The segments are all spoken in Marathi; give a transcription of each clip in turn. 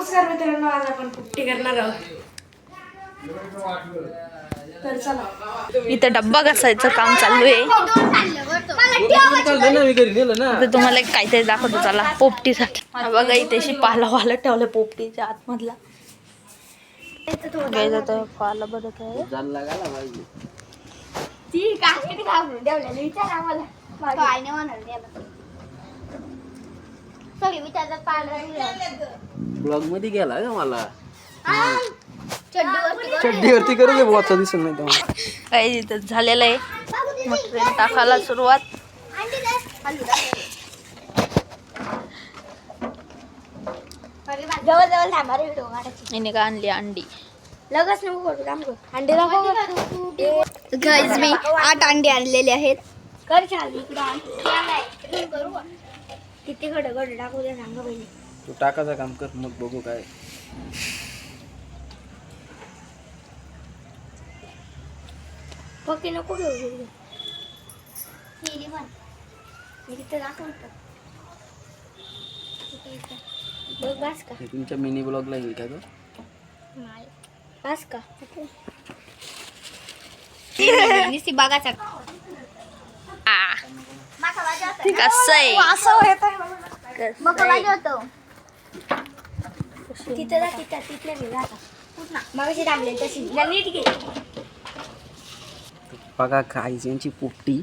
नमस्कार मित्रांनो, आज आपण पुट्टी करणार आहोत. तर चला, इथं डब्बा घासायचं काम चालू आहे. आता तुम्हाला एक काहीतरी दाखवतो, चला. पोपटीसाठी बघा इथे पाला ठेवलं पोपटीच्या आतमधला. पाला बघत आहे. ब्लॉग मध्ये गेला का मला चड्डीवरती करू दे वाचा दिसत नाही तेव्हा. काही इथं झालेलं आहे. मटेरियल टाकायला सुरुवात. हिने का आणली अंडी. लगेच नको करू, काम कर. अंडे दाखव. गाईज मी 8 अंडे आणलेले आहेत. कर चालू इकडं किती घड टाकू द्या, सांगा पहिले. तू टाकायचं काम कर, मग बघू काय. पक्की नको घेऊ. मी तिथे दाखवतो. बघ बस का, हे तुमच्या मिनी ब्लॉगला येईल का तो? बस का निस्ती बघायचा कसं आहे तिथे जा, तिथले मी जाता मगाशी थांबले तशी नीट घे. बघा गाईज यांची पोपटी.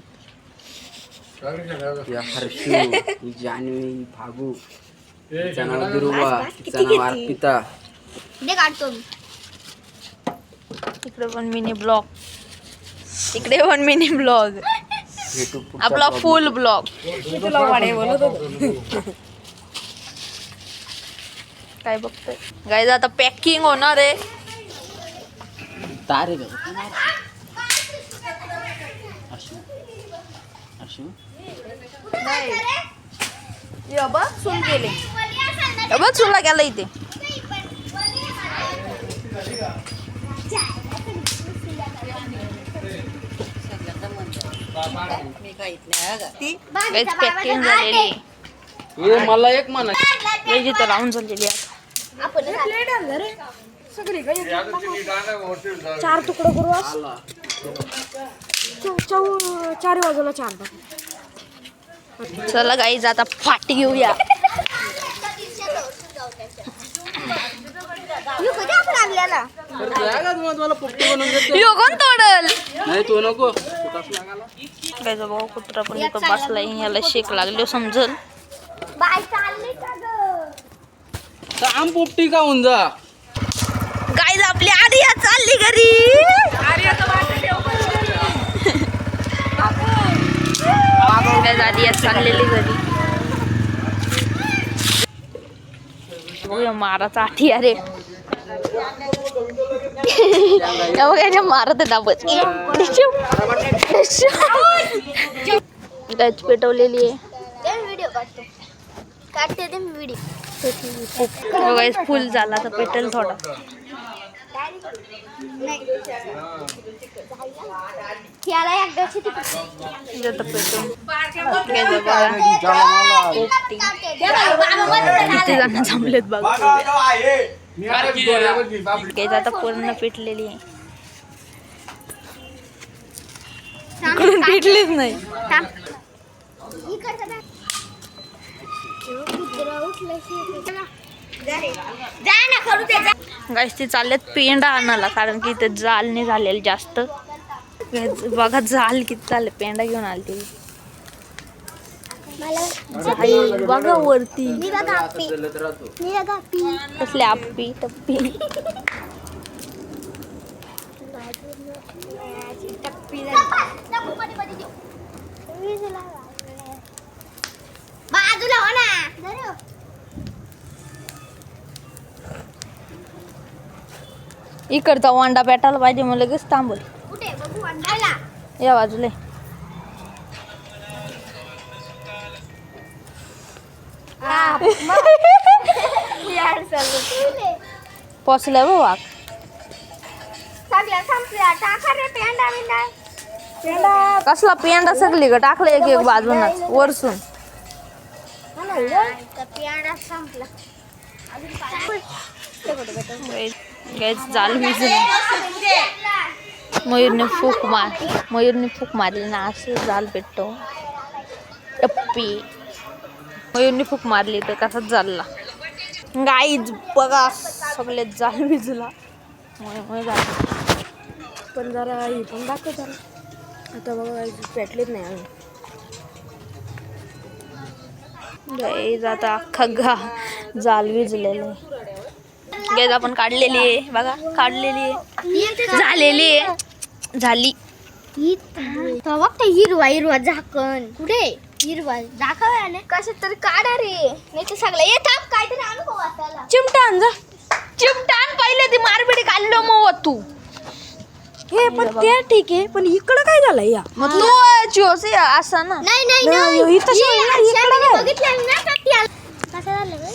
या हर्षू, ही जान्हवी, ही फागू, तिचं नाव दुर्वा, तिचं नाव अर्पिता. दे काढतो मी. तिकडे पण मिनी ब्लॉग, तिकडे पण मिनी ब्लॉग, भेटू पुढच्या आपला vlog फुल मध्ये. ब्लॉग. काय बघतोय गाईज, आता पॅकिंग होणार आहे. तारे का हर्षू हर्षू सुन गेले सुनला गेला इथे. पॅकिंग झालेली. हे मला एक म्हणा इथे लावून झालेली आता. चार तुकडं करू. 4 बाजूला 4 टाकू. चला गाईज, आता फाटी घेऊया. मला पोपटी बनवून देतो. यो कोण तोडल? नाही तू नको, तू कसला लागाला? गाईचा भाऊ कुत्रा पण इथं बसलाय. याला शेक लागले समजल. बाय चालले का ग? काम पोपटी का होऊन जा. गाईज आपली आर्या चालली घरी. गाईज आर्या चाललेली घरी. माराचा आठी अरे मारत दाबत गाईज पेटवलेली आहे. व्हिडिओ काढते मी व्हिडिओ. गाईज फुल झाला तर पेटेल थोडा. याला एकदाची किती जण जमलेत बघ. गाईज आता पूर्ण पेटलेली आहे. इकडून पेटलीच नाही. गाईज ते चाललेत पेंडा आणायला, कारण की इथे जाल नाही झालेलं जास्त. बघा जाल किती चालले. पेंडा घेऊन आली ती बघा वरती. कसले आप्पी टप्पी. बाजूला हो ना. इकडचा वांडा पेटायला पाहिजे, मग लगेच थांबल. कुठे बघू अंडाला. या बाजूला पोचलाय बा वाघ. कसला पेंडा सगळी ग टाकलं एक एक बाजूनच वरसून. संपला. गाईज जाल विजली. मयूरने फूक मारली ना असं जाल भेटतो. टप्पी मयूरने फूक मारली तर कसाच चालला. गाईज बघा सगळे जाल विजला. पण जरा हे पण दाखव जरा. आता बघा गाईज पेटलेच नाही आम्ही. गाईज आता अख्खा जाल विजलेलं आहे. गाईज आपण काढलेली आहे बघा. काढलेली आहे. झालेली आहे. झाली. बघ ते हिरवा झाकण कुठे हिरवा झाकण कशात तरी काढा रे नाही तर सगळं ये थांब काहीतरी आणू का वाचायला. चिमटा आण जा. चिमटान पहिले ती मारपिटी काढलो मग तू. हे पण ते ठीक आहे पण इकडं काय झालंय या मग तू चोसे असा ना. नाही नाही नाही, नाही इथं शिवाय नाही, इकडं काय? बघितलं ना का त्या कसं झालं रे?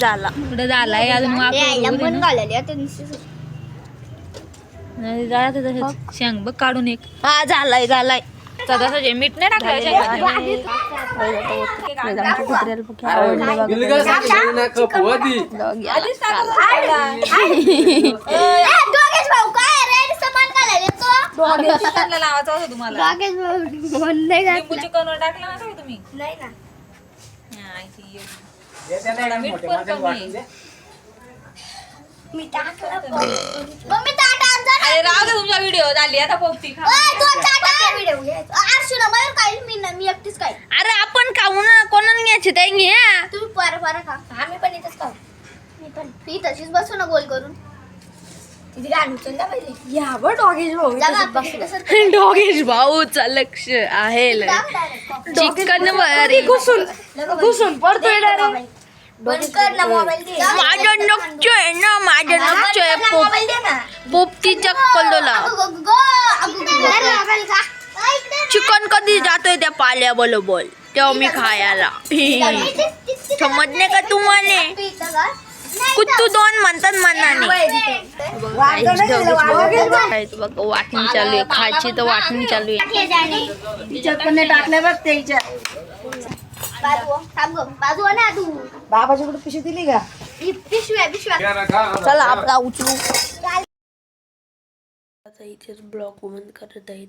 झाला पुढे झालाय अजून यायला पण घालायला आता नुसतं. शेंग बघ काढून एक. हा झालाय तसं जे मीठ नाही टाकलं. दोघेच भाऊ काय रे समान घालायला तो लावायचं होतं तुम्हाला. दोघेच भाऊ नाही घातलं. चिकन टाकलं ना तुम्ही. नाही ना मी टाकलं मम्मी ताट आण जा ना. अरे राव दे तुमचा व्हिडिओ झाली आता पोपटी खा. ओय तो ताट आण व्हिडिओ अर्शुना मयूर काय मी एकटीच काय अरे आपण खाऊ ना कोणाला न्यायची ते घ्या. तुम्ही पर खा आम्ही पण इथंच खाऊ. मी पण ती तशीच बसू ना गोल करून तिथे गाणं उचलला पाहिजे या बघ डॉगेज भाऊ जा इथं बा, बसला. तसंच डॉगेश भाऊचा लक्ष आहे लय. टाक direct. चिकन वर घुसून पडतोय direct. बंद कर ना मोबाईल दे माझं नकचोय ना माझं नकचोय मोबाईल दे ना पोपटीच्या कल्लोला. मोबाईल का चिकन कधी जातोय त्या पाल्या बरोबर तेव्हा मी खायला. समजणे का तुम्हाला कुत्तू दोन म्हणतात मनाने. बघ वाटणी चालू आहे. खायची तर वाटणी चालू आहे. टाकल्या बघ त्याच्या बाजू ना तू बाबाच्याकडे पिशवी दिली का पिशव्या चला आपला उचलू. आता इथेच ब्लॉग बंद करत आहेत.